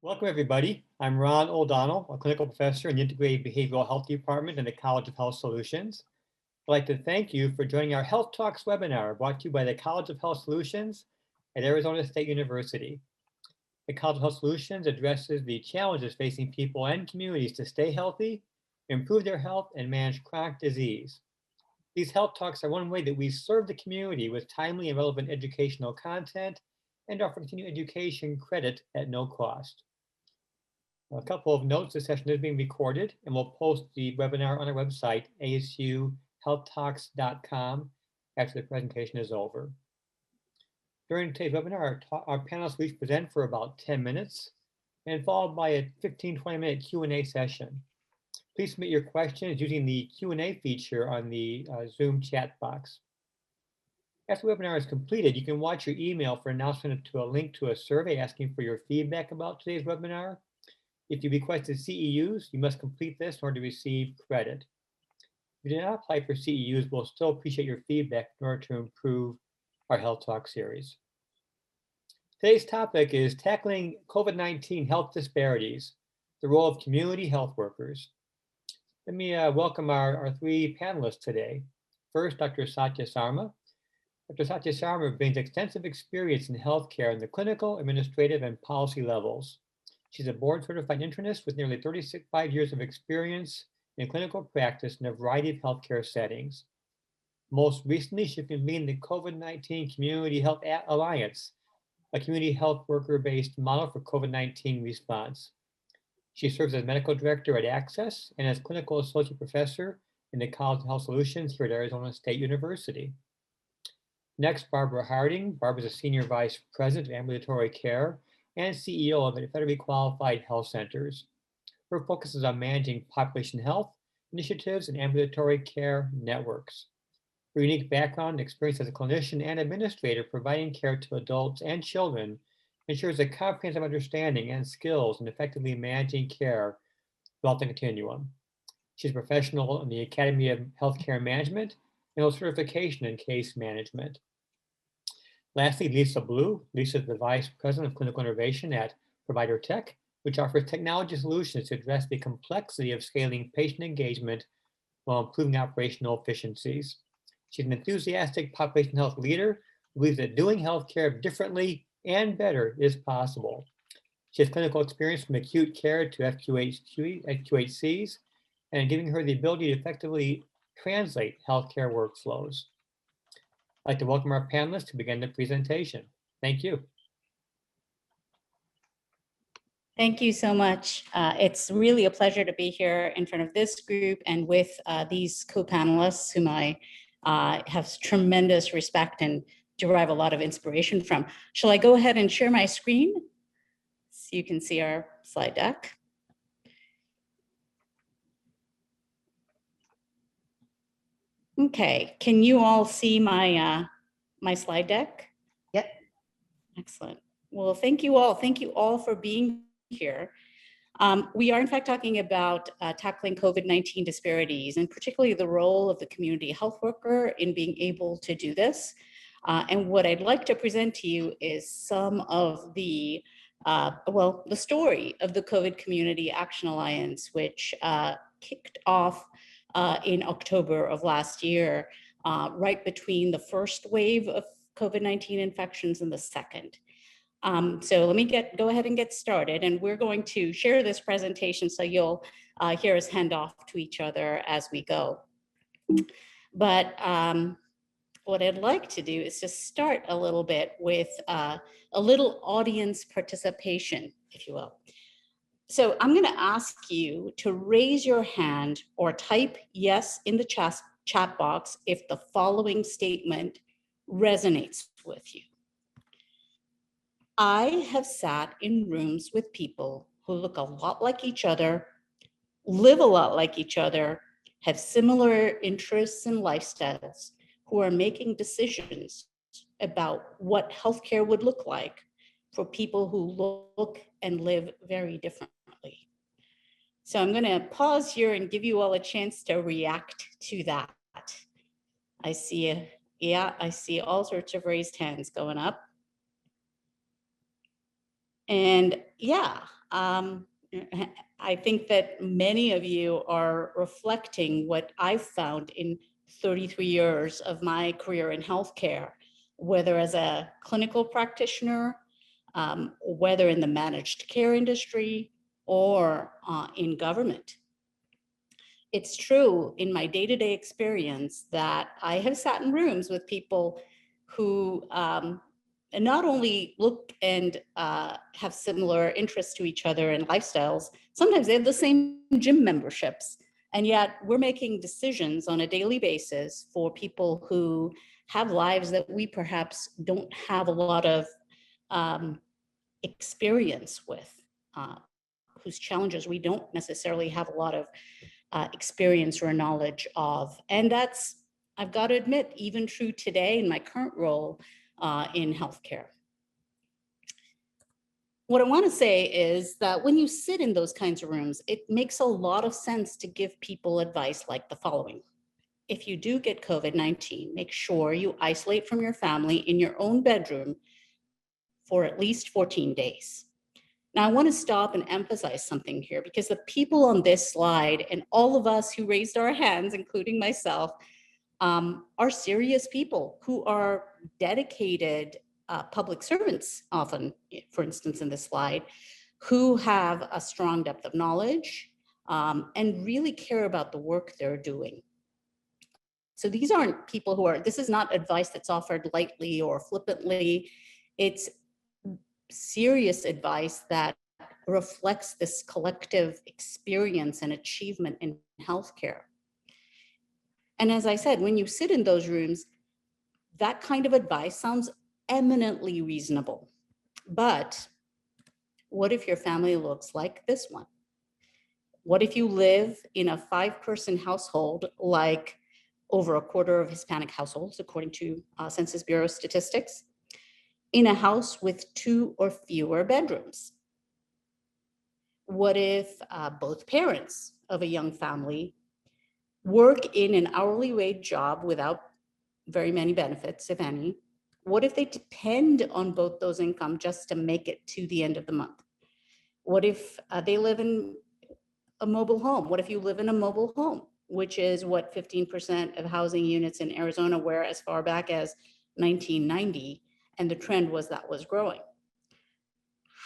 Welcome, everybody. I'm Ron O'Donnell, a clinical professor in the Integrated Behavioral Health Department in the College of Health Solutions. I'd like to thank you for joining our Health Talks webinar brought to you by the College of Health Solutions at Arizona State University. The College of Health Solutions addresses the challenges facing people and communities to stay healthy, improve their health, and manage chronic disease. These Health Talks are one way that we serve the community with timely and relevant educational content and offer continuing education credit at no cost. A couple of notes: this session is being recorded and we'll post the webinar on our website, asuhealthtalks.com, after the presentation is over. During today's webinar, our panelists will each present for about 10 minutes and followed by a 15-20 minute Q&A session. Please submit your questions using the Q&A feature on the Zoom chat box. After the webinar is completed, you can watch your email for announcement to a link to a survey asking for your feedback about today's webinar. If you requested CEUs, you must complete this in order to receive credit. If you do not apply for CEUs, we'll still appreciate your feedback in order to improve our Health Talk series. Today's topic is tackling COVID-19 health disparities, the role of community health workers. Let me welcome our three panelists today. First, Dr. Satya Sarma. Dr. Satya Sarma brings extensive experience in healthcare in the clinical, administrative, and policy levels. She's a board-certified internist with nearly 35 years of experience in clinical practice in a variety of healthcare settings. Most recently, she convened the COVID-19 Community Health Alliance, a community health worker-based model for COVID-19 response. She serves as medical director at Access and as clinical associate professor in the College of Health Solutions here at Arizona State University. Next, Barbara Harding. Barbara is a senior vice president of ambulatory care and CEO of federally qualified health centers. Her focus is on managing population health initiatives and ambulatory care networks. Her unique background and experience as a clinician and administrator providing care to adults and children ensures a comprehensive understanding and skills in effectively managing care throughout the continuum. She's a professional in the Academy of Healthcare Management and holds certification in case management. Lastly, Lisa Blue. Lisa is the Vice President of Clinical Innovation at Provider Tech, which offers technology solutions to address the complexity of scaling patient engagement while improving operational efficiencies. She's an enthusiastic population health leader who believes that doing healthcare differently and better is possible. She has clinical experience from acute care to FQHCs, and giving her the ability to effectively translate healthcare workflows. I'd like to welcome our panelists to begin the presentation. Thank you. Thank you so much. It's really a pleasure to be here in front of this group and with these co-panelists whom I have tremendous respect and derive a lot of inspiration from. Shall I go ahead and share my screen so you can see our slide deck? Okay, can you all see my my slide deck? Yep. Excellent. Well, thank you all. Thank you all for being here. We are in fact talking about tackling COVID-19 disparities and particularly the role of the community health worker in being able to do this. And what I'd like to present to you is some of the, the story of the COVID Community Action Alliance, which kicked off in October of last year, right between the first wave of COVID-19 infections and the second. So let me go ahead and get started, and we're going to share this presentation so you'll hear us hand off to each other as we go. But what I'd like to do is just start a little bit with a little audience participation, if you will. So I'm going to ask you to raise your hand or type yes in the chat box if the following statement resonates with you. I have sat in rooms with people who look a lot like each other, live a lot like each other, have similar interests and lifestyles, who are making decisions about what healthcare would look like for people who look and live very differently. So I'm going to pause here and give you all a chance to react to that. I see I see all sorts of raised hands going up. And yeah, I think that many of you are reflecting what I've found in 33 years of my career in healthcare, whether as a clinical practitioner, whether in the managed care industry or in government. It's true in my day-to-day experience that I have sat in rooms with people who not only look and have similar interests to each other and lifestyles, sometimes they have the same gym memberships. And yet we're making decisions on a daily basis for people who have lives that we perhaps don't have a lot of experience with, whose challenges we don't necessarily have a lot of experience or knowledge of. And that's, I've got to admit, even true today in my current role in healthcare. What I want to say is that when you sit in those kinds of rooms, it makes a lot of sense to give people advice like the following. If you do get COVID-19, make sure you isolate from your family in your own bedroom for at least 14 days. Now, I want to stop and emphasize something here, because the people on this slide and all of us who raised our hands, including myself, are serious people who are dedicated public servants, often, for instance, in this slide, who have a strong depth of knowledge and really care about the work they're doing. So these aren't people who are, this is not advice that's offered lightly or flippantly. It's serious advice that reflects this collective experience and achievement in healthcare. And as I said, when you sit in those rooms, that kind of advice sounds eminently reasonable. But what if your family looks like this one? What if you live in a 5-person household, like over a quarter of Hispanic households, according to Census Bureau statistics, in a house with 2 or fewer bedrooms? What if both parents of a young family work in an hourly wage job without very many benefits, if any? What if they depend on both those incomes just to make it to the end of the month? What if they live in a mobile home? What if you live in a mobile home, which is what 15% of housing units in Arizona were as far back as 1990, and the trend was that was growing?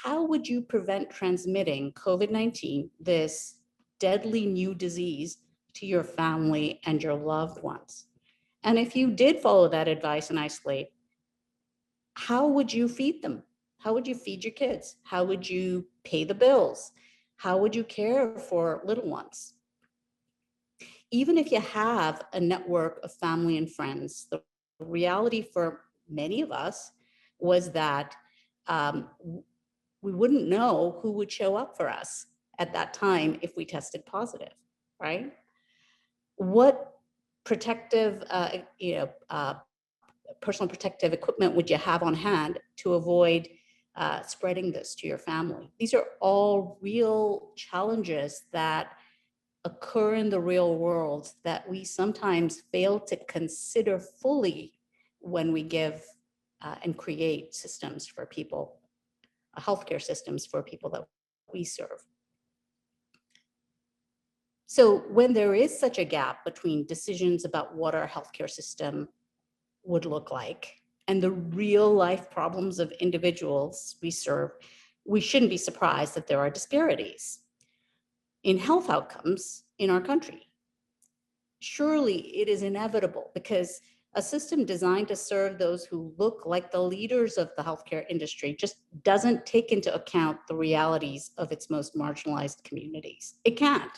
How would you prevent transmitting COVID-19, this deadly new disease, to your family and your loved ones? And if you did follow that advice and isolate, how would you feed them? How would you feed your kids? How would you pay the bills? How would you care for little ones? Even if you have a network of family and friends, the reality for many of us was that we wouldn't know who would show up for us at that time if we tested positive, right? What protective, personal protective equipment would you have on hand to avoid spreading this to your family? These are all real challenges that occur in the real world that we sometimes fail to consider fully when we give and create systems for people, healthcare systems for people that we serve. So when there is such a gap between decisions about what our healthcare system would look like and the real life problems of individuals we serve, we shouldn't be surprised that there are disparities in health outcomes in our country. Surely it is inevitable, because a system designed to serve those who look like the leaders of the healthcare industry just doesn't take into account the realities of its most marginalized communities. It can't.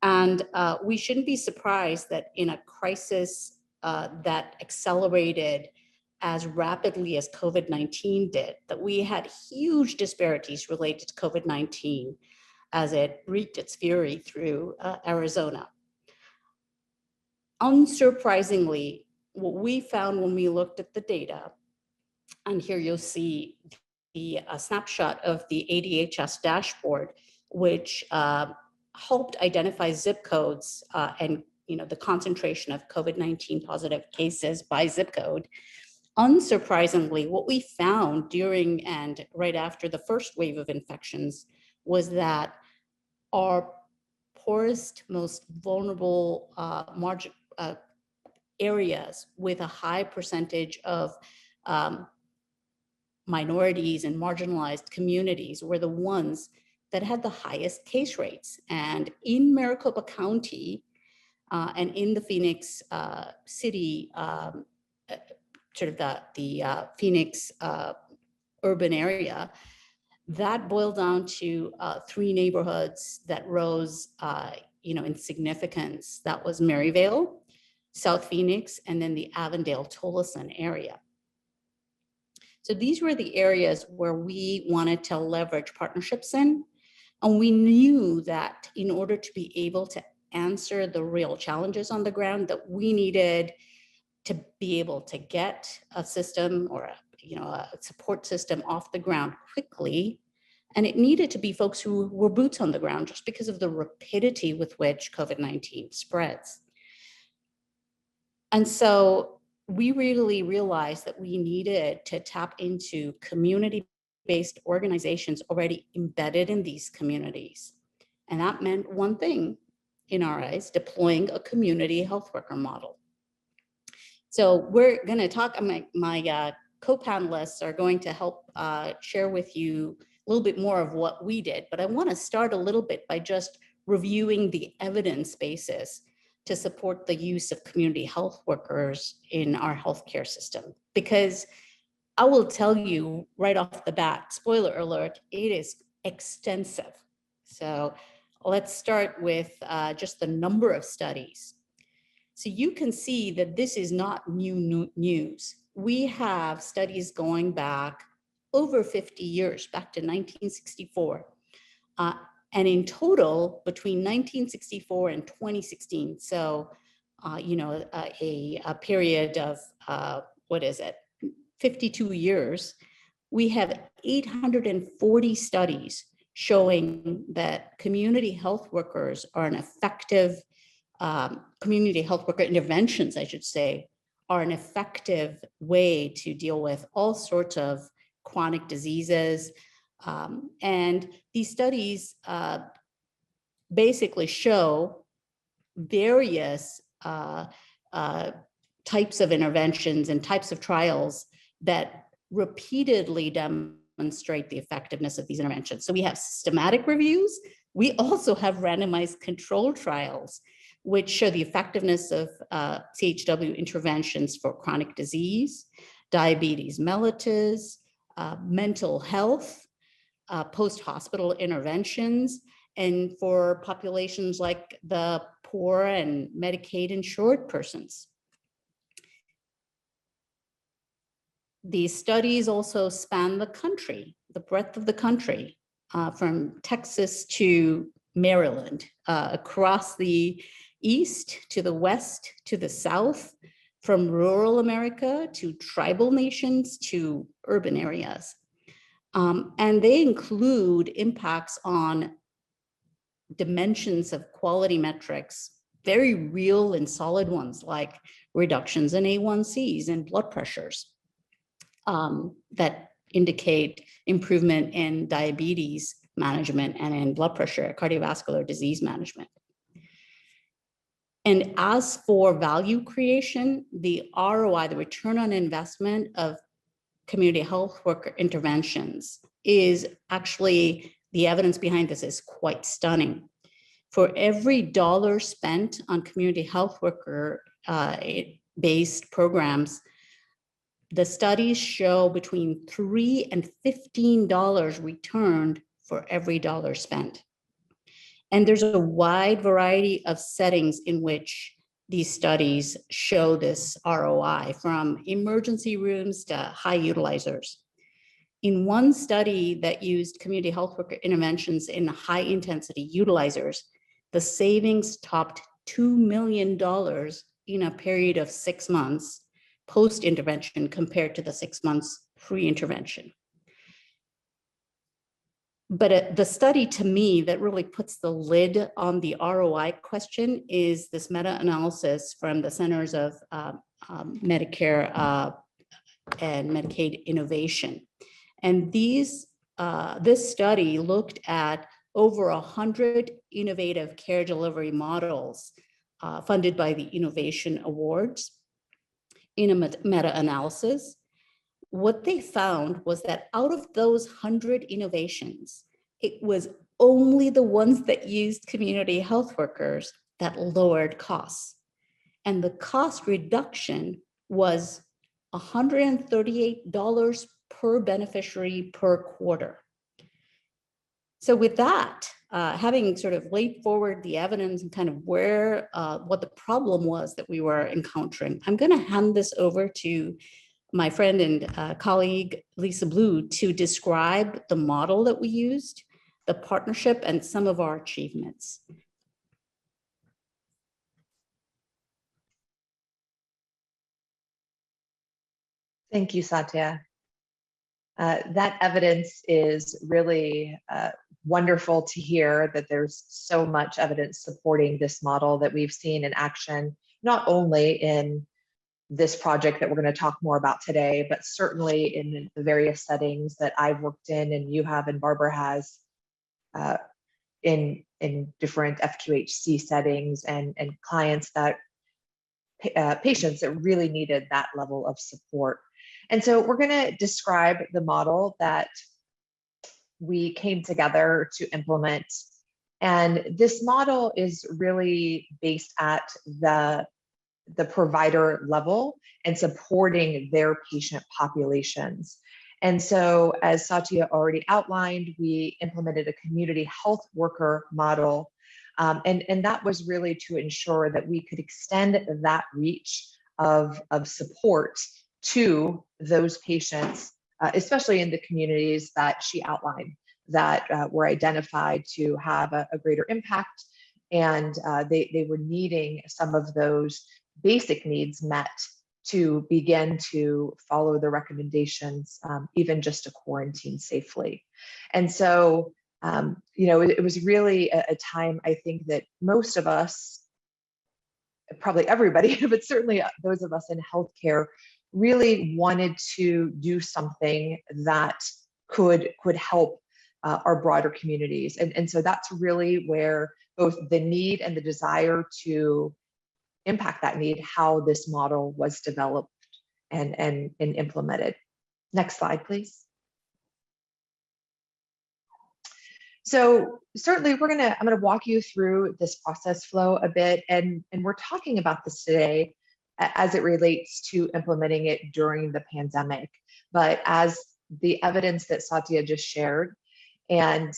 And we shouldn't be surprised that in a crisis that accelerated as rapidly as COVID-19 did, that we had huge disparities related to COVID-19 as it wreaked its fury through Arizona. Unsurprisingly, what we found when we looked at the data, and here you'll see the snapshot of the ADHS dashboard, which helped identify zip codes and the concentration of COVID-19 positive cases by zip code. Unsurprisingly, what we found during and right after the first wave of infections was that our poorest, most vulnerable areas with a high percentage of minorities and marginalized communities were the ones that had the highest case rates. And in Maricopa County and in the Phoenix city, sort of the Phoenix urban area, that boiled down to 3 neighborhoods that rose in significance. That was Maryvale, South Phoenix, and then the Avondale-Tolleson area. So these were the areas where we wanted to leverage partnerships in. And we knew that in order to be able to answer the real challenges on the ground, that we needed to be able to get a system or a support system off the ground quickly. And it needed to be folks who were boots on the ground just because of the rapidity with which COVID-19 spreads. And so we really realized that we needed to tap into community-based organizations already embedded in these communities. And that meant one thing in our eyes, deploying a community health worker model. So we're going to talk, my co-panelists are going to help share with you a little bit more of what we did, but I want to start a little bit by just reviewing the evidence basis to support the use of community health workers in our healthcare system. Because I will tell you right off the bat, spoiler alert, it is extensive. So let's start with just the number of studies. So you can see that this is not new news. We have studies going back over 50 years, back to 1964. And in total, between 1964 and 2016, so, a period of, 52 years, we have 840 studies showing that community health workers are an effective, community health worker interventions, I should say, are an effective way to deal with all sorts of chronic diseases. And these studies basically show various types of interventions and types of trials that repeatedly demonstrate the effectiveness of these interventions. So we have systematic reviews. We also have randomized control trials, which show the effectiveness of CHW interventions for chronic disease, diabetes mellitus, mental health, post-hospital interventions, and for populations like the poor and Medicaid insured persons. These studies also span the country, the breadth of the country, from Texas to Maryland, across the east to the west to the south, from rural America to tribal nations to urban areas. And they include impacts on dimensions of quality metrics, very real and solid ones like reductions in A1Cs and blood pressures that indicate improvement in diabetes management and in blood pressure, cardiovascular disease management. And as for value creation, the ROI, the return on investment of community health worker interventions is actually, the evidence behind this is quite stunning. For every dollar spent on community health worker based programs, the studies show between $3 and $15 returned for every dollar spent. And there's a wide variety of settings in which these studies show this ROI, from emergency rooms to high utilizers. In one study that used community health worker interventions in high intensity utilizers, the savings topped $2 million in a period of 6 months post-intervention compared to the 6 months pre-intervention. But the study, to me, that really puts the lid on the ROI question is this meta-analysis from the Centers of Medicare and Medicaid Innovation. And this study looked at over 100 innovative care delivery models funded by the Innovation Awards in a meta-analysis. What they found was that out of those 100 innovations, it was only the ones that used community health workers that lowered costs. And the cost reduction was $138 per beneficiary per quarter. So with that, having sort of laid forward the evidence and kind of where, what the problem was that we were encountering, I'm going to hand this over to my friend and colleague, Lisa Blue, to describe the model that we used, the partnership, and some of our achievements. Thank you, Satya. That evidence is really wonderful to hear, that there's so much evidence supporting this model that we've seen in action, not only in this project that we're going to talk more about today, but certainly in the various settings that I've worked in and you have and Barbara has in different FQHC settings and clients that patients that really needed that level of support. And so we're going to describe the model that we came together to implement. And this model is really based at the provider level and supporting their patient populations. And so, as Satya already outlined, we implemented a community health worker model. And that was really to ensure that we could extend that reach of support to those patients, especially in the communities that she outlined that were identified to have a greater impact. And they were needing some of those basic needs met to begin to follow the recommendations, even just to quarantine safely. And so, it was really a time, I think, that most of us, probably everybody, but certainly those of us in healthcare, really wanted to do something that could help our broader communities. And so that's really where both the need and the desire to impact that need, how this model was developed and implemented. Next slide, please. So certainly I'm gonna walk you through this process flow a bit, and we're talking about this today as it relates to implementing it during the pandemic. But as the evidence that Satya just shared and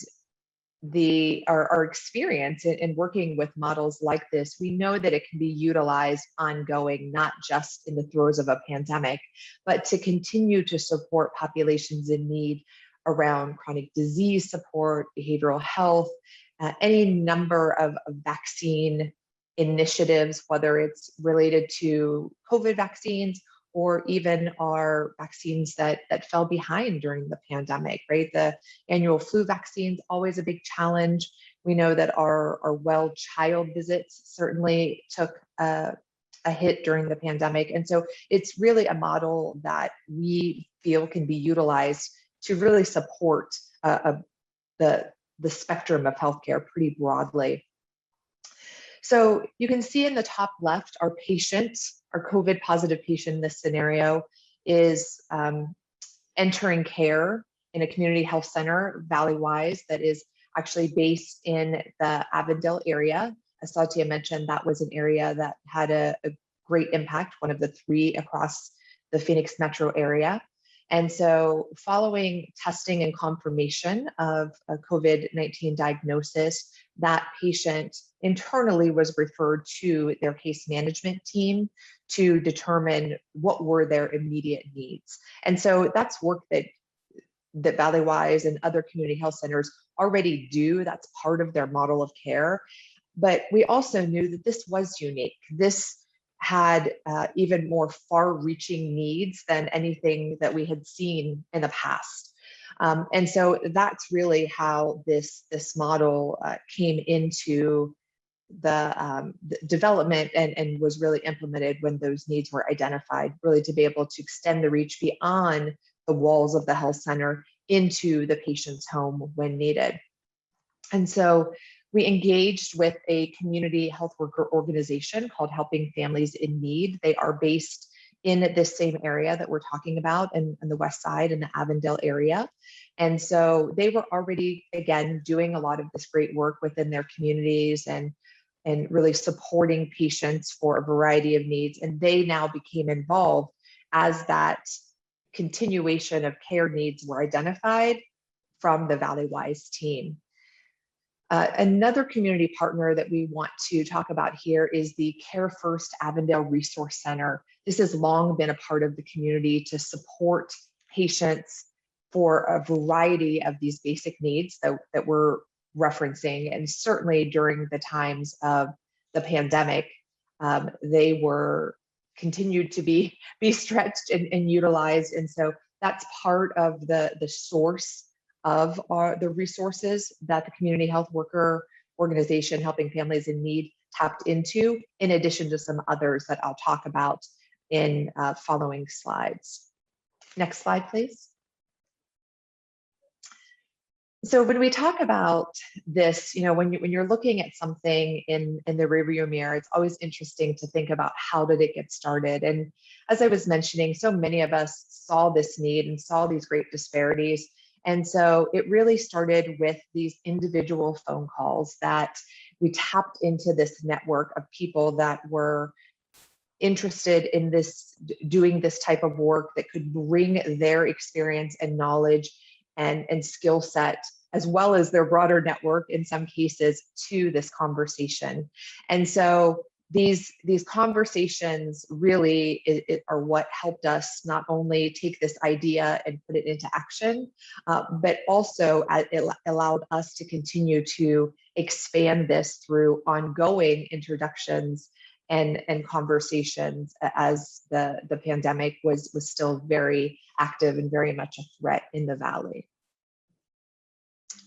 our experience in working with models like this, we know that it can be utilized ongoing, not just in the throes of a pandemic, but to continue to support populations in need around chronic disease support, behavioral health, any number of vaccine initiatives, whether it's related to COVID vaccines or even our vaccines that fell behind during the pandemic, right? The annual flu vaccines, always a big challenge. We know that our well child visits certainly took a hit during the pandemic. And so it's really a model that we feel can be utilized to really support the spectrum of healthcare pretty broadly. So you can see in the top left, our patient, our COVID positive patient in this scenario is entering care in a community health center, Valley-Wise, that is actually based in the Avondale area. As Satya mentioned, that was an area that had a great impact, one of the 3 across the Phoenix metro area. And so following testing and confirmation of a COVID-19 diagnosis, that patient internally was referred to their case management team to determine what were their immediate needs. And so that's work that Valley-Wise and other community health centers already do. That's part of their model of care. But we also knew that this was unique. This had even more far-reaching needs than anything that we had seen in the past. And so that's really how this model came into the development and was really implemented when those needs were identified, really to be able to extend the reach beyond the walls of the health center into the patient's home when needed. And so we engaged with a community health worker organization called Helping Families in Need. They are based in this same area that we're talking about in the West Side, in the Avondale area. And so they were already, again, doing a lot of this great work within their communities and really supporting patients for a variety of needs. And they now became involved as that continuation of care needs were identified from the Valleywise team. Another community partner that we want to talk about here is the Care First Avondale Resource Center. This has long been a part of the community to support patients for a variety of these basic needs that we're referencing. And certainly during the times of the pandemic, they were continued to be stretched and utilized. And so that's part of the source of the resources that the community health worker organization Helping Families in Need tapped into, in addition to some others that I'll talk about in following slides. Next slide, please. So when we talk about this, when you're looking at something in the rearview mirror, it's always interesting to think about how did it get started. And as I was mentioning, so many of us saw this need and saw these great disparities. And so it really started with these individual phone calls that we tapped into this network of people that were interested in doing this type of work that could bring their experience and knowledge and skill set, as well as their broader network in some cases, to this conversation. And so these conversations really are what helped us not only take this idea and put it into action, but also it allowed us to continue to expand this through ongoing introductions and conversations as the pandemic was still very active and very much a threat in the Valley.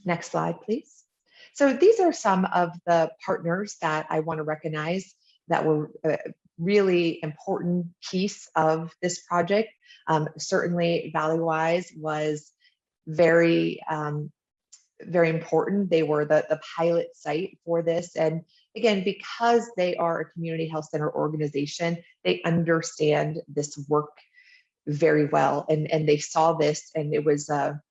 Next slide, please. So these are some of the partners that I want to recognize that were a really important piece of this project. Certainly Valleywise was very, very important. They were the pilot site for this. And again, because they are a community health center organization, they understand this work very well. And they saw this, and it was a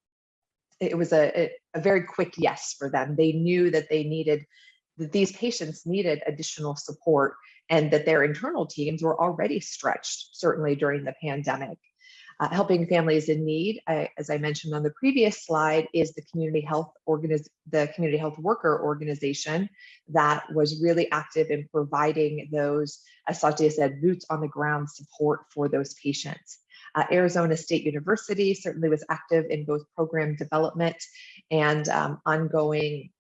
very quick yes for them. They knew that that these patients needed additional support, and that their internal teams were already stretched, certainly during the pandemic. Helping Families in Need, as I mentioned on the previous slide, is the community health worker organization that was really active in providing those, as Satya said, boots on the ground support for those patients. Arizona State University certainly was active in both program development and ongoing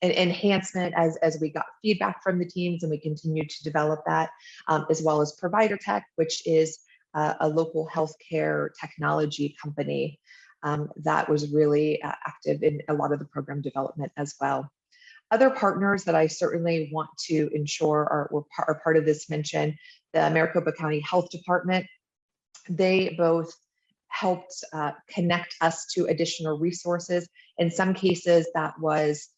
enhancement as we got feedback from the teams, and we continued to develop that, as well as Provider Tech, which is a local healthcare technology company that was really active in a lot of the program development as well. Other partners that I certainly want to ensure are part of this mention, the Maricopa County Health Department. They both helped connect us to additional resources. In some cases, that was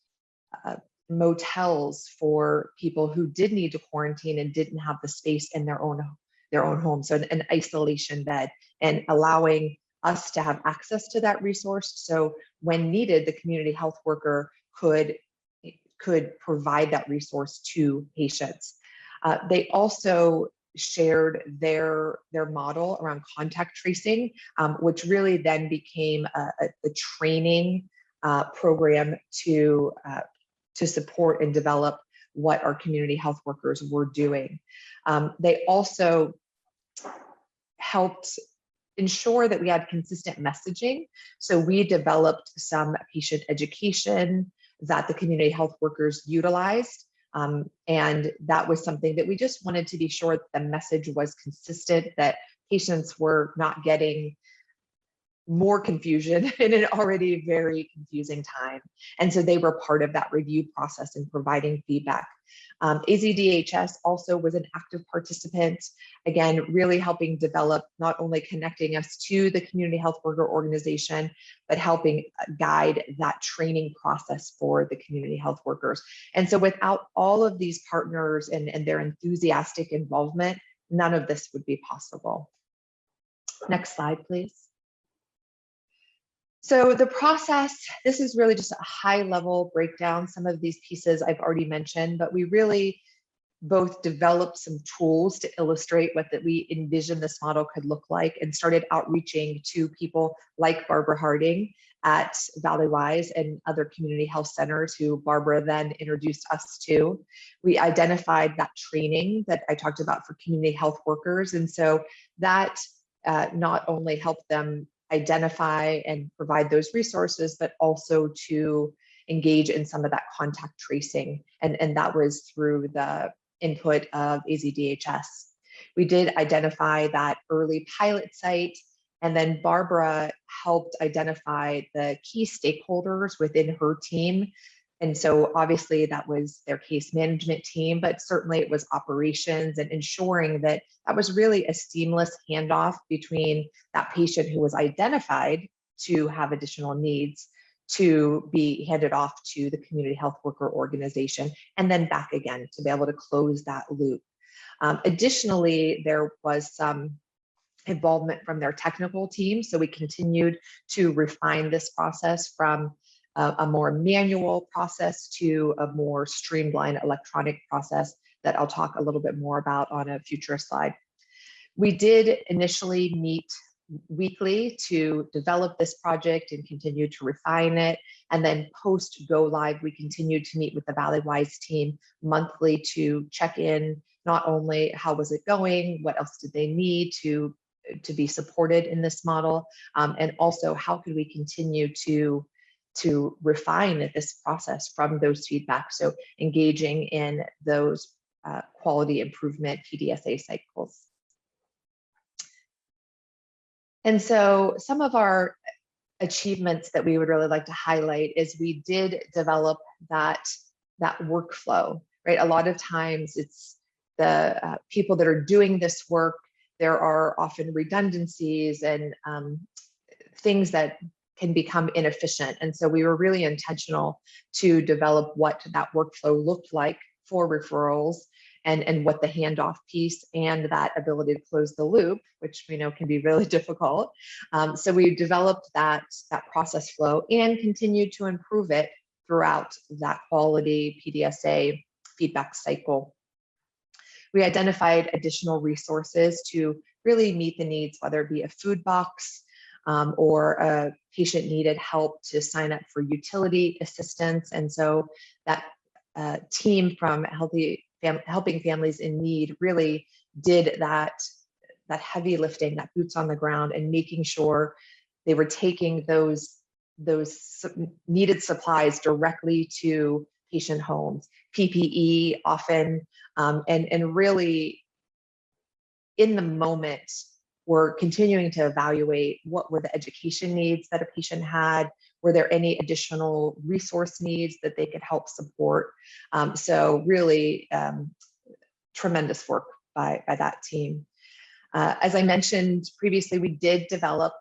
motels for people who did need to quarantine and didn't have the space in their own home. So an isolation bed, and allowing us to have access to that resource. So when needed, the community health worker could provide that resource to patients. They also shared their model around contact tracing, which really then became a training program to support and develop what our community health workers were doing. They also helped ensure that we had consistent messaging. So we developed some patient education that the community health workers utilized. And that was something that we just wanted to be sure that the message was consistent, that patients were not getting more confusion in an already very confusing time. And so they were part of that review process and providing feedback. AZDHS also was an active participant, again, really helping develop, not only connecting us to the community health worker organization, but helping guide that training process for the community health workers. And so without all of these partners and their enthusiastic involvement, none of this would be possible. Next slide, please. So the process, this is really just a high level breakdown. Some of these pieces I've already mentioned, but we really both developed some tools to illustrate what that we envisioned this model could look like, and started outreaching to people like Barbara Harding at Valleywise and other community health centers who Barbara then introduced us to. We identified that training that I talked about for community health workers. And so that not only helped them identify and provide those resources, but also to engage in some of that contact tracing. And that was through the input of AZDHS. We did identify that early pilot site, and then Barbara helped identify the key stakeholders within her team. And so obviously that was their case management team, but certainly it was operations and ensuring that that was really a seamless handoff between that patient who was identified to have additional needs to be handed off to the community health worker organization, and then back again to be able to close that loop. Additionally, there was some involvement from their technical team. So we continued to refine this process from a more manual process to a more streamlined electronic process that I'll talk a little bit more about on a future slide. We did initially meet weekly to develop this project and continue to refine it. And then post go live, we continued to meet with the Valleywise team monthly to check in, not only how was it going, what else did they need to be supported in this model, and also how could we continue to refine this process from those feedback. So engaging in those quality improvement PDSA cycles. And so some of our achievements that we would really like to highlight is we did develop that workflow, right? A lot of times it's the people that are doing this work, there are often redundancies and things that can become inefficient. And so we were really intentional to develop what that workflow looked like for referrals, and what the handoff piece and that ability to close the loop, which we know can be really difficult. So we developed that process flow and continued to improve it throughout that quality PDSA feedback cycle. We identified additional resources to really meet the needs, whether it be a food box or a patient needed help to sign up for utility assistance. And so that team from Helping Families in Need really did that heavy lifting, that boots on the ground, and making sure they were taking those needed supplies directly to patient homes, PPE often, and really in the moment, we're continuing to evaluate what were the education needs that a patient had. Were there any additional resource needs that they could help support? So really tremendous work by that team. As I mentioned previously, we did develop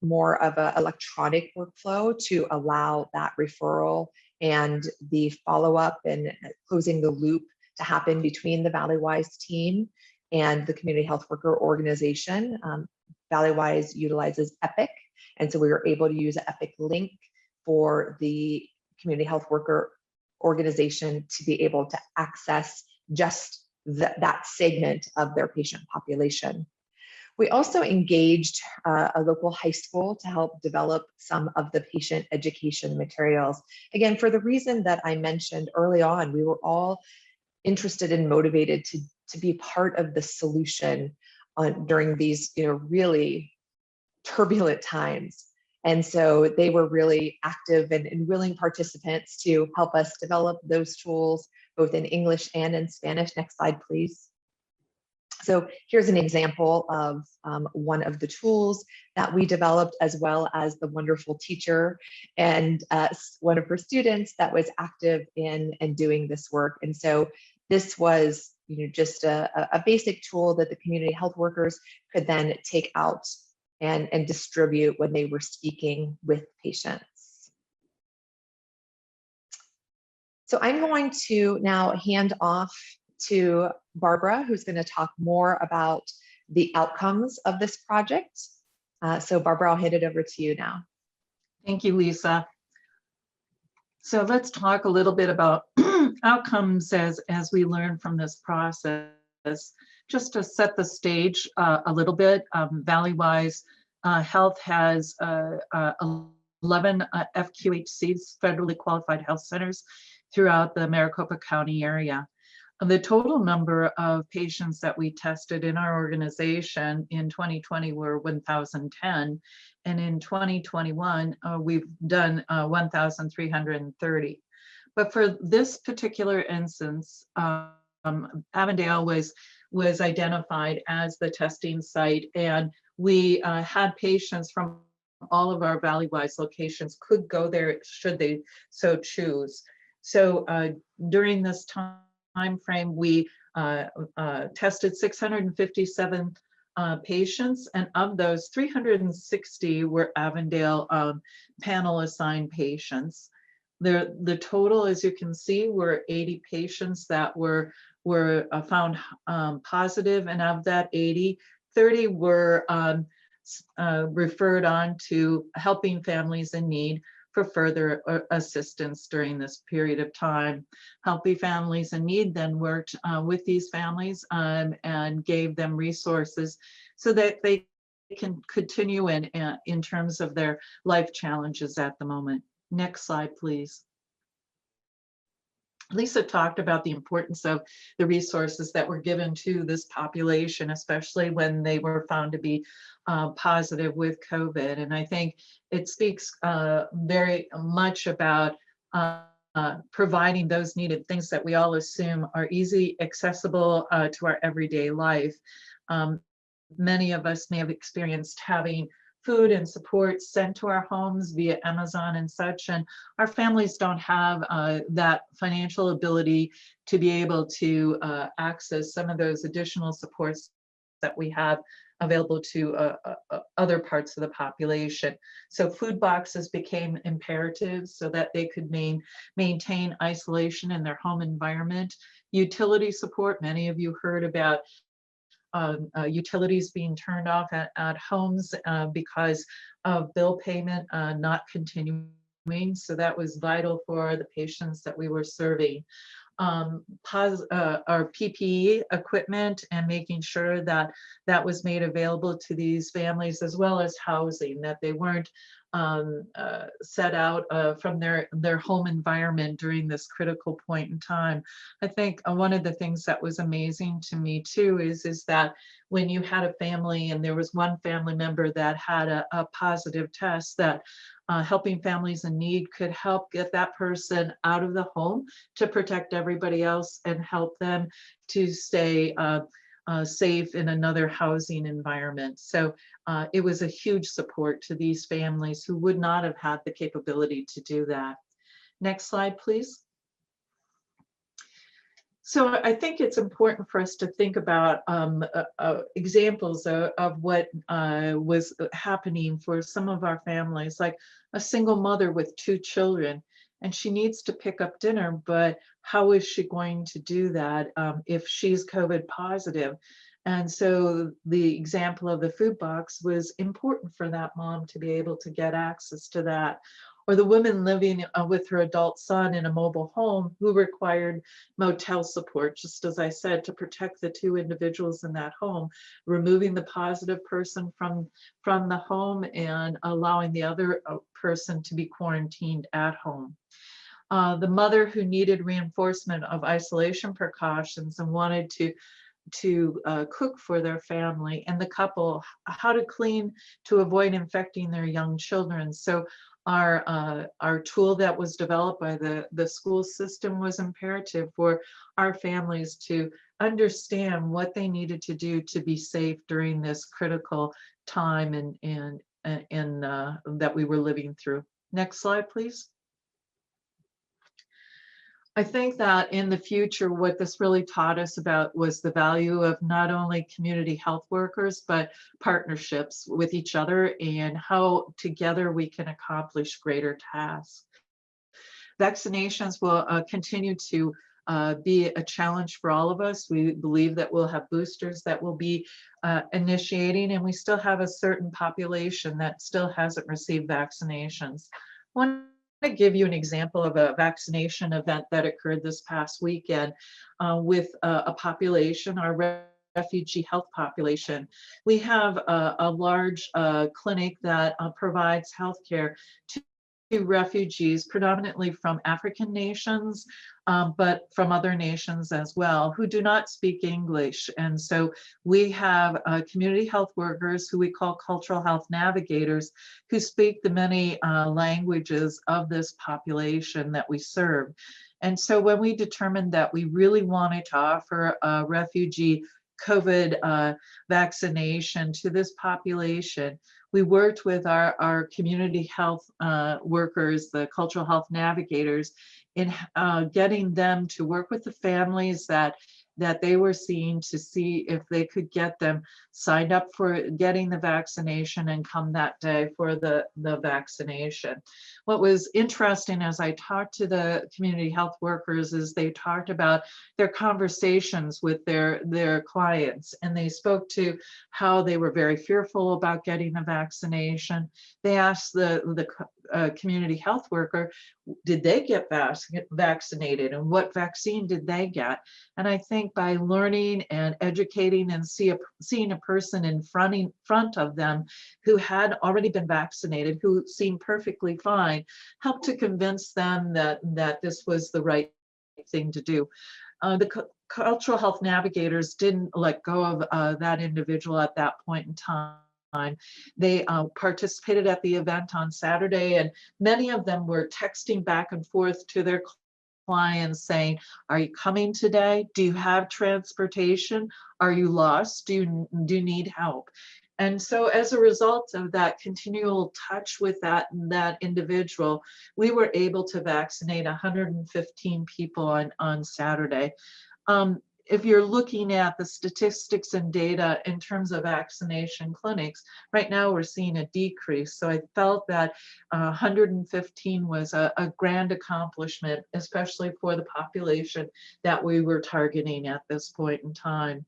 more of an electronic workflow to allow that referral and the follow-up and closing the loop to happen between the Valleywise team and the community health worker organization. Valleywise utilizes Epic, and so we were able to use an Epic link for the community health worker organization to be able to access just that segment of their patient population. We also engaged a local high school to help develop some of the patient education materials. Again, for the reason that I mentioned early on, we were all interested and motivated to be part of the solution during these really turbulent times. And so they were really active and willing participants to help us develop those tools, both in English and in Spanish. Next slide, please. So here's an example of one of the tools that we developed, as well as the wonderful teacher and one of her students that was active in and doing this work. And so this was, just a basic tool that the community health workers could then take out and distribute when they were speaking with patients. So I'm going to now hand off to Barbara, who's going to talk more about the outcomes of this project. So Barbara, I'll hand it over to you now. Thank you, Lisa. So let's talk a little bit about outcomes as we learn from this process. Just to set the stage a little bit, Valley-wise Health has 11 FQHCs, federally qualified health centers, throughout the Maricopa County area. The total number of patients that we tested in our organization in 2020 were 1,010, and in 2021 we've done 1,330. But for this particular instance, Avondale was identified as the testing site, and we had patients from all of our Valley-wise locations could go there should they so choose. So during this time frame, we tested 657 patients, and of those, 360 were Avondale panel assigned patients. The total, as you can see, were 80 patients that were found positive, and of that 80, 30 were referred on to Helping Families in Need for further assistance during this period of time. Helping Families in Need then worked with these families and gave them resources so that they can continue in terms of their life challenges at the moment. Next slide, please. Lisa talked about the importance of the resources that were given to this population, especially when they were found to be positive with COVID. And I think it speaks very much about providing those needed things that we all assume are easy, accessible to our everyday life. Many of us may have experienced having food and support sent to our homes via Amazon and such, and our families don't have that financial ability to be able to access some of those additional supports that we have available to other parts of the population. So food boxes became imperative so that they could maintain isolation in their home environment. Utility support, many of you heard about utilities being turned off at homes because of bill payment not continuing. So that was vital for the patients that we were serving. Our PPE equipment and making sure that that was made available to these families, as well as housing, that they weren't set out from their home environment during this critical point in time. I think one of the things that was amazing to me too is that when you had a family and there was one family member that had a positive test, that Helping Families in Need could help get that person out of the home to protect everybody else and help them to stay safe in another housing environment. So it was a huge support to these families who would not have had the capability to do that. Next slide, please. So I think it's important for us to think about examples of what was happening for some of our families, like a single mother with 2 children, and she needs to pick up dinner, but how is she going to do that if she's COVID positive? And so the example of the food box was important for that mom to be able to get access to that. Or the woman living with her adult son in a mobile home who required motel support, just as I said, to protect the 2 individuals in that home, removing the positive person from the home and allowing the other person to be quarantined at home. The mother who needed reinforcement of isolation precautions and wanted to cook for their family, and the couple how to clean to avoid infecting their young children. So our tool that was developed by the school system was imperative for our families to understand what they needed to do to be safe during this critical time and that we were living through. Next slide, please. I think that in the future, what this really taught us about was the value of not only community health workers, but partnerships with each other and how together we can accomplish greater tasks. Vaccinations will continue to be a challenge for all of us. We believe that we'll have boosters that will be initiating, and we still have a certain population that still hasn't received vaccinations. I want to give you an example of a vaccination event that occurred this past weekend with a population, our refugee health population. We have a large clinic that provides healthcare to refugees, predominantly from African nations, but from other nations as well, who do not speak English. And so we have community health workers who we call cultural health navigators, who speak the many languages of this population that we serve. And so when we determined that we really wanted to offer a refugee COVID vaccination to this population, we worked with our community health workers, the cultural health navigators, in getting them to work with the families that they were seeing to see if they could get them signed up for getting the vaccination and come that day for the vaccination. What was interesting as I talked to the community health workers is they talked about their conversations with their clients, and they spoke to how they were very fearful about getting the vaccination. They asked the community health worker, did they get vaccinated and what vaccine did they get? And I think by learning and educating and seeing a person in front of them who had already been vaccinated, who seemed perfectly fine, helped to convince them that this was the right thing to do. The cultural health navigators didn't let go of that individual at that point in time. They participated at the event on Saturday, and many of them were texting back and forth to their clients saying, are you coming today? Do you have transportation? Are you lost? Do you need help? And so as a result of that continual touch with that individual, we were able to vaccinate 115 people on Saturday. If you're looking at the statistics and data in terms of vaccination clinics, right now we're seeing a decrease. So I felt that 115 was a grand accomplishment, especially for the population that we were targeting at this point in time.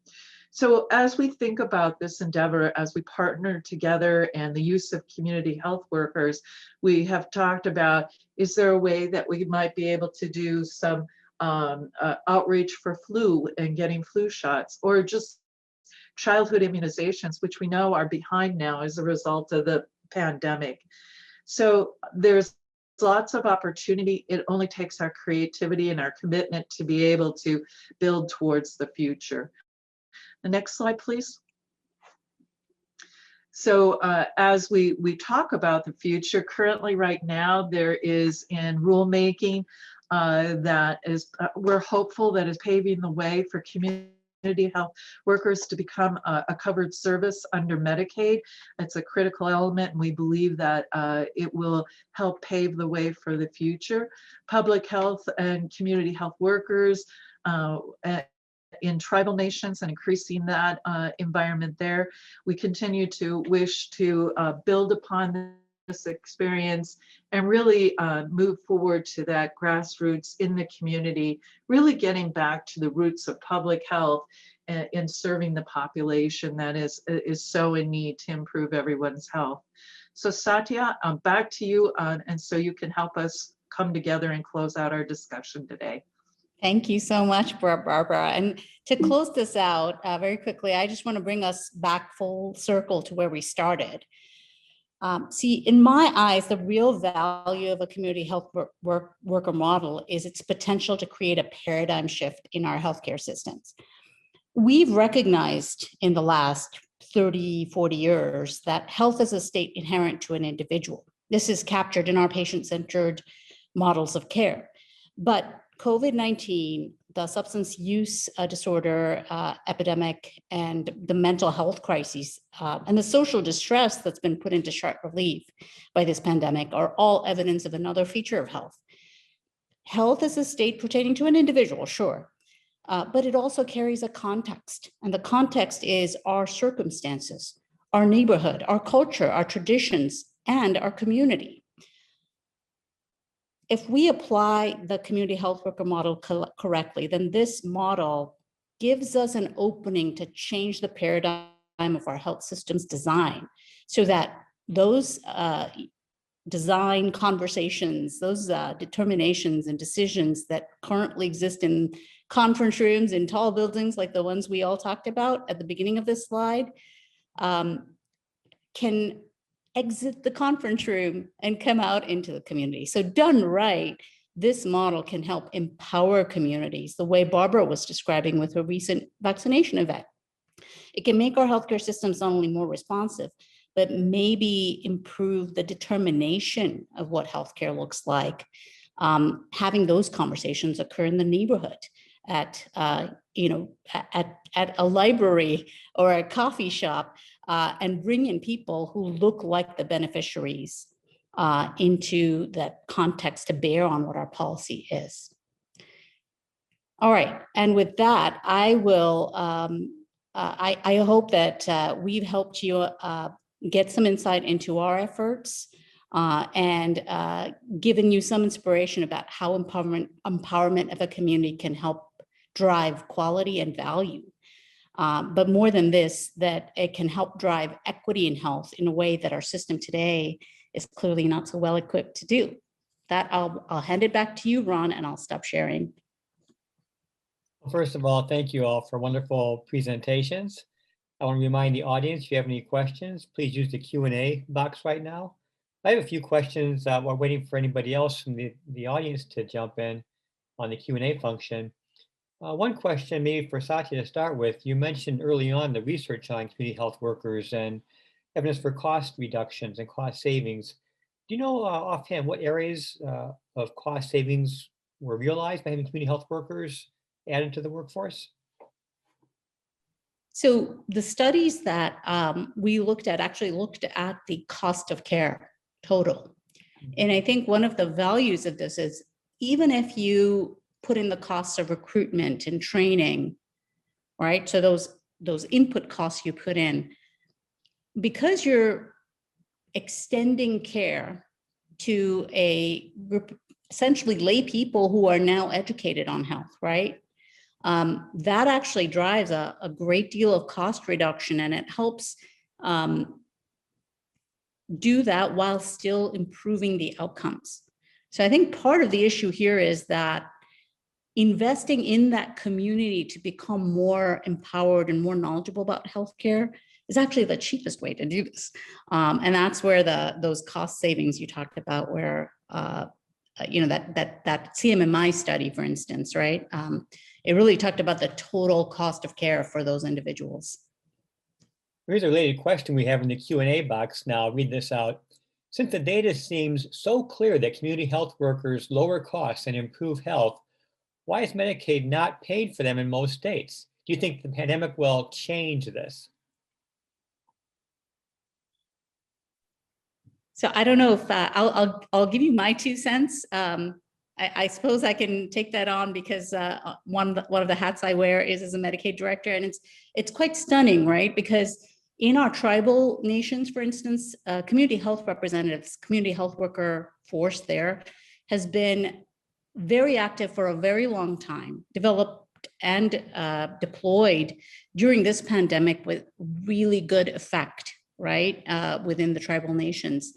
So as we think about this endeavor, as we partner together and the use of community health workers, we have talked about, is there a way that we might be able to do some outreach for flu and getting flu shots, or just childhood immunizations, which we know are behind now as a result of the pandemic. So there's lots of opportunity. It only takes our creativity and our commitment to be able to build towards the future. The next slide, please. So as we talk about the future, currently right now there is in rulemaking that is, we're hopeful that is paving the way for community health workers to become a covered service under Medicaid. It's a critical element, and we believe that it will help pave the way for the future. Public health and community health workers in tribal nations and increasing that environment there. We continue to wish to build upon this experience and really move forward to that grassroots in the community, really getting back to the roots of public health in serving the population that is so in need to improve everyone's health. So Satya, back to you, and so you can help us come together and close out our discussion today. Thank you so much, Barbara. And to close this out very quickly, I just want to bring us back full circle to where we started. See, in my eyes, the real value of a community health worker model is its potential to create a paradigm shift in our healthcare systems. We've recognized in the last 30, 40 years that health is a state inherent to an individual. This is captured in our patient-centered models of care. But COVID-19 the substance use disorder epidemic and the mental health crises and the social distress that's been put into sharp relief by this pandemic are all evidence of another feature of health. Health is a state pertaining to an individual, sure, but it also carries a context, and the context is our circumstances, our neighborhood, our culture, our traditions, and our community. If we apply the community health worker model correctly, then this model gives us an opening to change the paradigm of our health system's design so that those design conversations, those determinations and decisions that currently exist in conference rooms in tall buildings like the ones we all talked about at the beginning of this slide, can exit the conference room and come out into the community. So done right, this model can help empower communities the way Barbara was describing with her recent vaccination event. It can make our healthcare systems not only more responsive, but maybe improve the determination of what healthcare looks like. Having those conversations occur in the neighborhood, at a library or a coffee shop, and bring in people who look like the beneficiaries into that context to bear on what our policy is. All right, and with that, I will. I hope that we've helped you get some insight into our efforts and given you some inspiration about how empowerment of a community can help drive quality and value. But more than this, that it can help drive equity in health in a way that our system today is clearly not so well equipped to do. That I'll hand it back to you, Ron, and I'll stop sharing. Well, first of all, thank you all for wonderful presentations. I want to remind the audience, if you have any questions, please use the Q&A box right now. I have a few questions while waiting for anybody else from the audience to jump in on the Q&A function. One question maybe for Satya to start with, you mentioned early on the research on community health workers and evidence for cost reductions and cost savings. Do you know offhand what areas of cost savings were realized by having community health workers added to the workforce? So the studies that we looked at actually looked at the cost of care total. And I think one of the values of this is even if you put in the costs of recruitment and training, right? So those input costs you put in, because you're extending care to a group, essentially lay people who are now educated on health, right? That actually drives a great deal of cost reduction, and it helps do that while still improving the outcomes. So I think part of the issue here is that investing in that community to become more empowered and more knowledgeable about healthcare is actually the cheapest way to do this. And that's where those cost savings you talked about, where that CMMI study, for instance, right? It really talked about the total cost of care for those individuals. Here's a related question we have in the Q&A box now. I'll read this out. Since the data seems so clear that community health workers lower costs and improve health, why is Medicaid not paid for them in most states? Do you think the pandemic will change this? So I don't know if I'll give you my 2 cents. I suppose I can take that on because one of the hats I wear is as a Medicaid director, and it's quite stunning, right? Because in our tribal nations, for instance, community health representatives, community health worker force there has been very active for a very long time, developed and deployed during this pandemic with really good effect, right, within the tribal nations.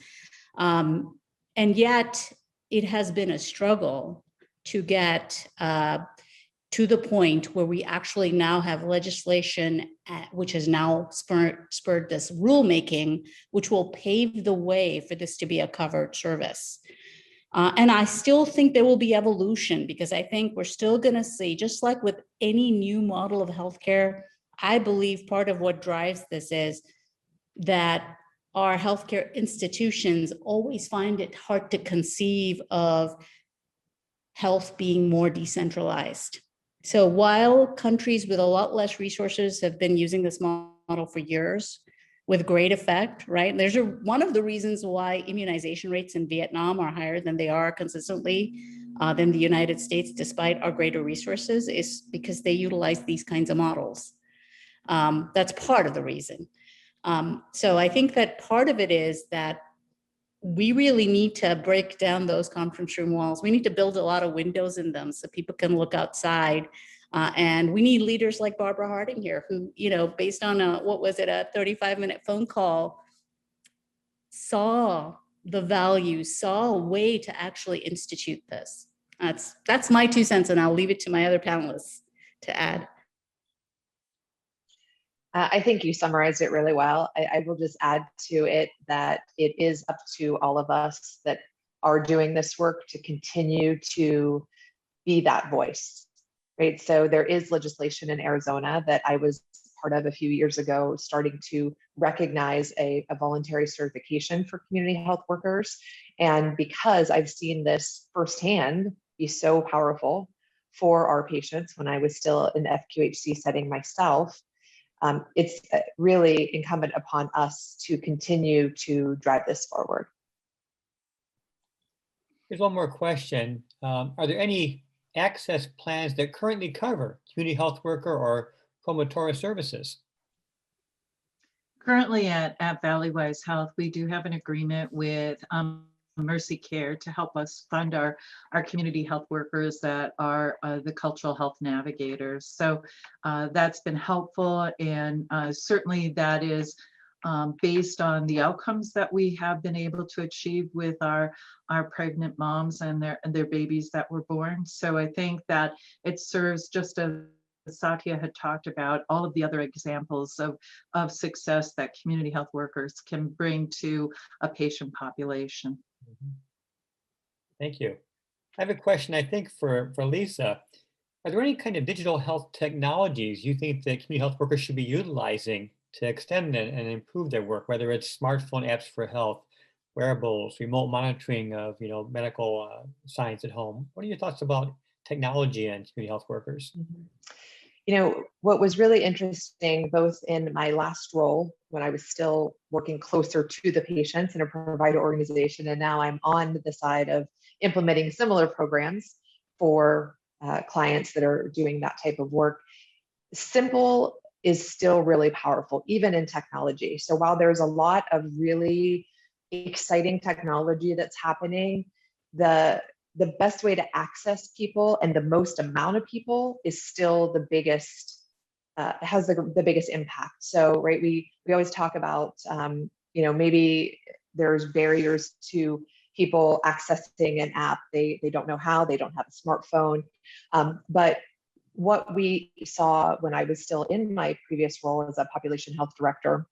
And yet it has been a struggle to get to the point where we actually now have legislation which has now spurred this rulemaking, which will pave the way for this to be a covered service. And I still think there will be evolution, because I think we're still going to see, just like with any new model of healthcare, I believe part of what drives this is that our healthcare institutions always find it hard to conceive of health being more decentralized. So while countries with a lot less resources have been using this model for years with great effect, right? There's one of the reasons why immunization rates in Vietnam are higher than they are consistently than the United States, despite our greater resources, is because they utilize these kinds of models. That's part of the reason. So I think that part of it is that we really need to break down those conference room walls. We need to build a lot of windows in them so people can look outside. And we need leaders like Barbara Harding here, who, based on a 35-minute phone call, saw the value, saw a way to actually institute this. That's my 2 cents, and I'll leave it to my other panelists to add. I think you summarized it really well. I will just add to it that it is up to all of us that are doing this work to continue to be that voice, right? So there is legislation in Arizona that I was part of a few years ago, starting to recognize a voluntary certification for community health workers. And because I've seen this firsthand be so powerful for our patients when I was still in the FQHC setting myself, it's really incumbent upon us to continue to drive this forward. Here's one more question. Are there any access plans that currently cover community health worker or promotorial services? Currently at Valleywise Health, we do have an agreement with Mercy Care to help us fund our community health workers that are the cultural health navigators. So that's been helpful, and certainly that is based on the outcomes that we have been able to achieve with our pregnant moms and their babies that were born. So I think that it serves, just as Satya had talked about, all of the other examples of success that community health workers can bring to a patient population. Thank you. I have a question, I think, for Lisa. Are there any kind of digital health technologies you think that community health workers should be utilizing to extend and improve their work, whether it's smartphone apps for health, wearables, remote monitoring of medical science at home? What are your thoughts about technology and community health workers? What was really interesting, both in my last role when I was still working closer to the patients in a provider organization, and now I'm on the side of implementing similar programs for clients that are doing that type of work. Simple is still really powerful, even in technology. So while there's a lot of really exciting technology that's happening, the best way to access people and the most amount of people is still the biggest, has the biggest impact. So, right, we always talk about, maybe there's barriers to people accessing an app. They don't know how, they don't have a smartphone. But what we saw when I was still in my previous role as a population health director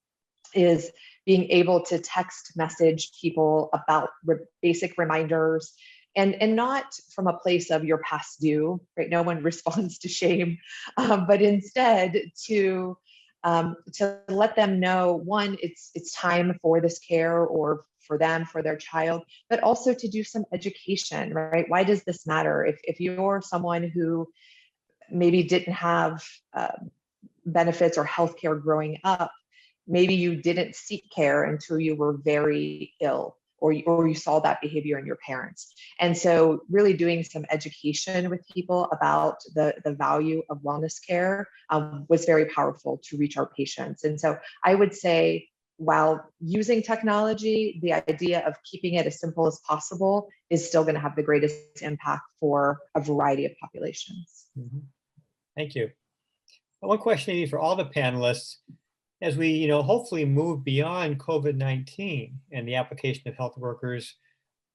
is being able to text message people about basic reminders, and not from a place of your past due, right? No one responds to shame, but instead to let them know, one, it's time for this care, or for them, for their child, but also to do some education, right? Why does this matter? If you're someone who maybe didn't have benefits or healthcare growing up, maybe you didn't seek care until you were very ill, or you saw that behavior in your parents. And so really doing some education with people about the value of wellness care was very powerful to reach our patients. And so I would say, while using technology, the idea of keeping it as simple as possible is still going to have the greatest impact for a variety of populations. Mm-hmm. Thank you. One question for all the panelists: as we, hopefully move beyond COVID-19 and the application of health workers,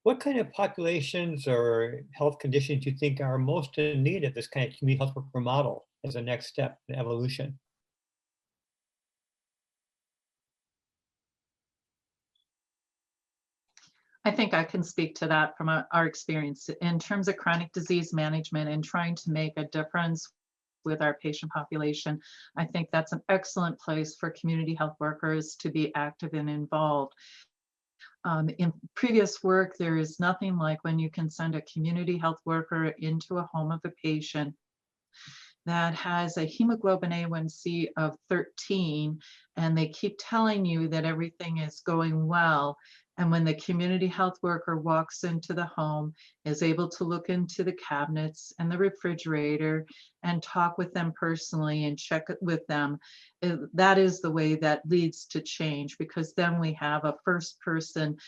what kind of populations or health conditions do you think are most in need of this kind of community health worker model as a next step in evolution? I think I can speak to that from our experience in terms of chronic disease management and trying to make a difference with our patient population. I think that's an excellent place for community health workers to be active and involved. In previous work, there is nothing like when you can send a community health worker into a home of a patient that has a hemoglobin A1C of 13, and they keep telling you that everything is going well. And when the community health worker walks into the home, is able to look into the cabinets and the refrigerator and talk with them personally and check it with them, that is the way that leads to change, because then we have a first person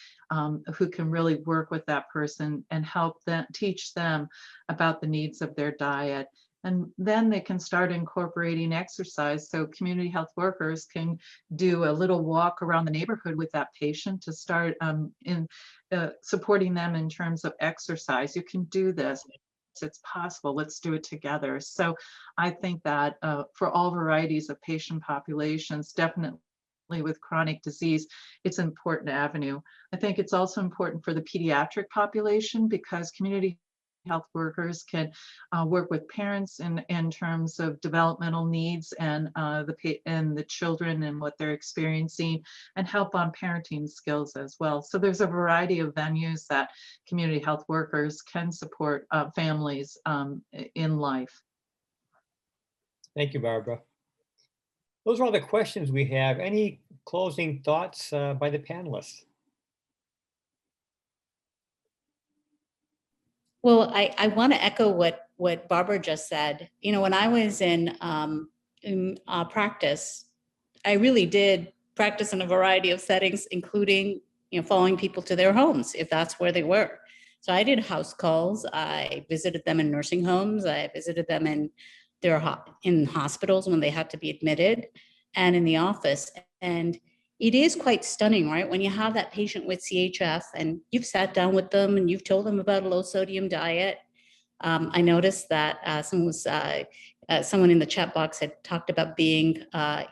who can really work with that person and help them, teach them about the needs of their diet. And then they can start incorporating exercise. So community health workers can do a little walk around the neighborhood with that patient to start supporting them in terms of exercise. You can do this. It's possible. Let's do it together. So I think that for all varieties of patient populations, definitely with chronic disease, it's an important avenue. I think it's also important for the pediatric population, because community health workers can work with parents in terms of developmental needs and the children and what they're experiencing, and help on parenting skills as well. So there's a variety of venues that community health workers can support families in life. Thank you, Barbara. Those are all the questions we have. Any closing thoughts by the panelists? Well, I want to echo what Barbara just said. You know, when I was in practice, I really did practice in a variety of settings, including, you know, following people to their homes if that's where they were. So I did house calls. I visited them in nursing homes. I visited them in in hospitals when they had to be admitted, and in the office. And it is quite stunning, right? When you have that patient with CHF and you've sat down with them and you've told them about a low sodium diet. I noticed that someone in the chat box had talked about being,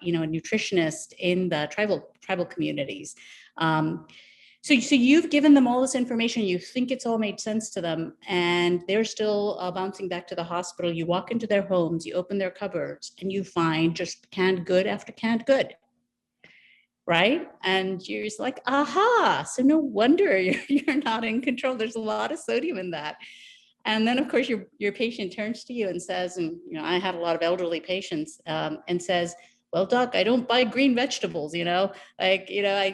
you know, a nutritionist in the tribal communities. So you've given them all this information, you think it's all made sense to them, and they're still bouncing back to the hospital. You walk into their homes, you open their cupboards, and you find just canned good after canned good, right? And you're just like, aha, so no wonder you're not in control. There's a lot of sodium in that. And then, of course, your patient turns to you and says, and you know, I had a lot of elderly patients, and says, well, doc, I don't buy green vegetables, you know, like, you know,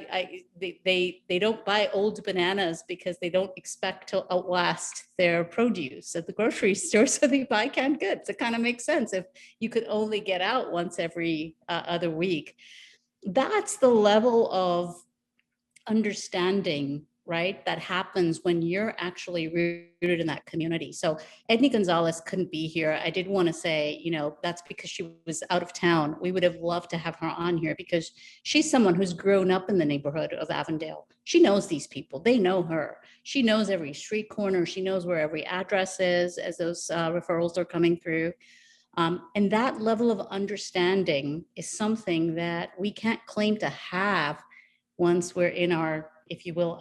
they don't buy old bananas because they don't expect to outlast their produce at the grocery store. So they buy canned goods. It kind of makes sense if you could only get out once every other week. That's the level of understanding, right, that happens when you're actually rooted in that community. So Edney Gonzalez couldn't be here. I did want to say, you know, that's because she was out of town. We would have loved to have her on here because she's someone who's grown up in the neighborhood of Avondale. She knows these people. They know her. She knows every street corner. She knows where every address is as those referrals are coming through. And that level of understanding is something that we can't claim to have once we're in our, if you will,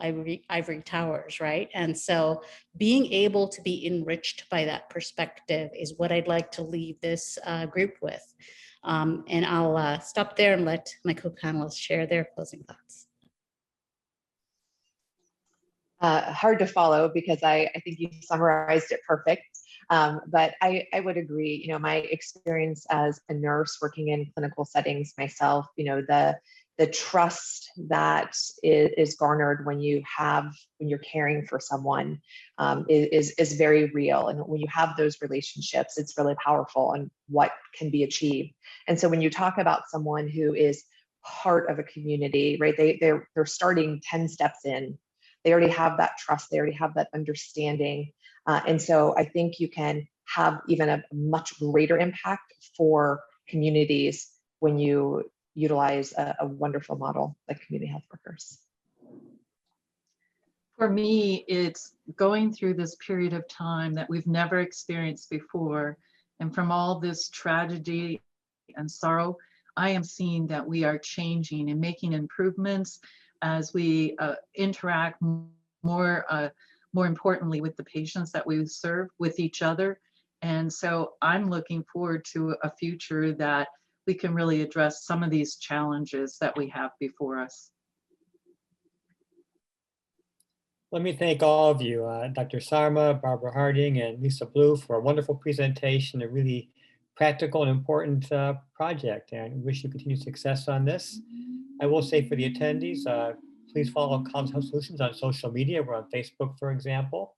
ivory towers, right? And so being able to be enriched by that perspective is what I'd like to leave this group with. And I'll stop there and let my co-panelists share their closing thoughts. Hard to follow because I think you summarized it perfect. But I would agree, you know, my experience as a nurse working in clinical settings myself, you know, the trust that is garnered when you're caring for someone is very real. And when you have those relationships, it's really powerful and what can be achieved. And so when you talk about someone who is part of a community, right, they're starting 10 steps in. They already have that trust. They already have that understanding. And so I think you can have even a much greater impact for communities when you utilize a wonderful model like community health workers. For me, it's going through this period of time that we've never experienced before. And from all this tragedy and sorrow, I am seeing that we are changing and making improvements as we interact more importantly with the patients that we serve, with each other. And so I'm looking forward to a future that we can really address some of these challenges that we have before us. Let me thank all of you, Dr. Sarma, Barbara Harding, and Lisa Blue for a wonderful presentation, a really practical and important project, and wish you continued success on this. I will say for the attendees, please follow College Health Solutions on social media. We're on Facebook, for example.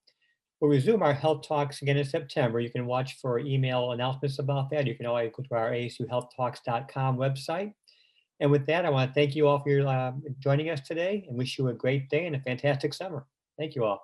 We'll resume our health talks again in September. You can watch for email announcements about that. You can always go to our asuhealthtalks.com website. And with that, I want to thank you all for your joining us today and wish you a great day and a fantastic summer. Thank you all.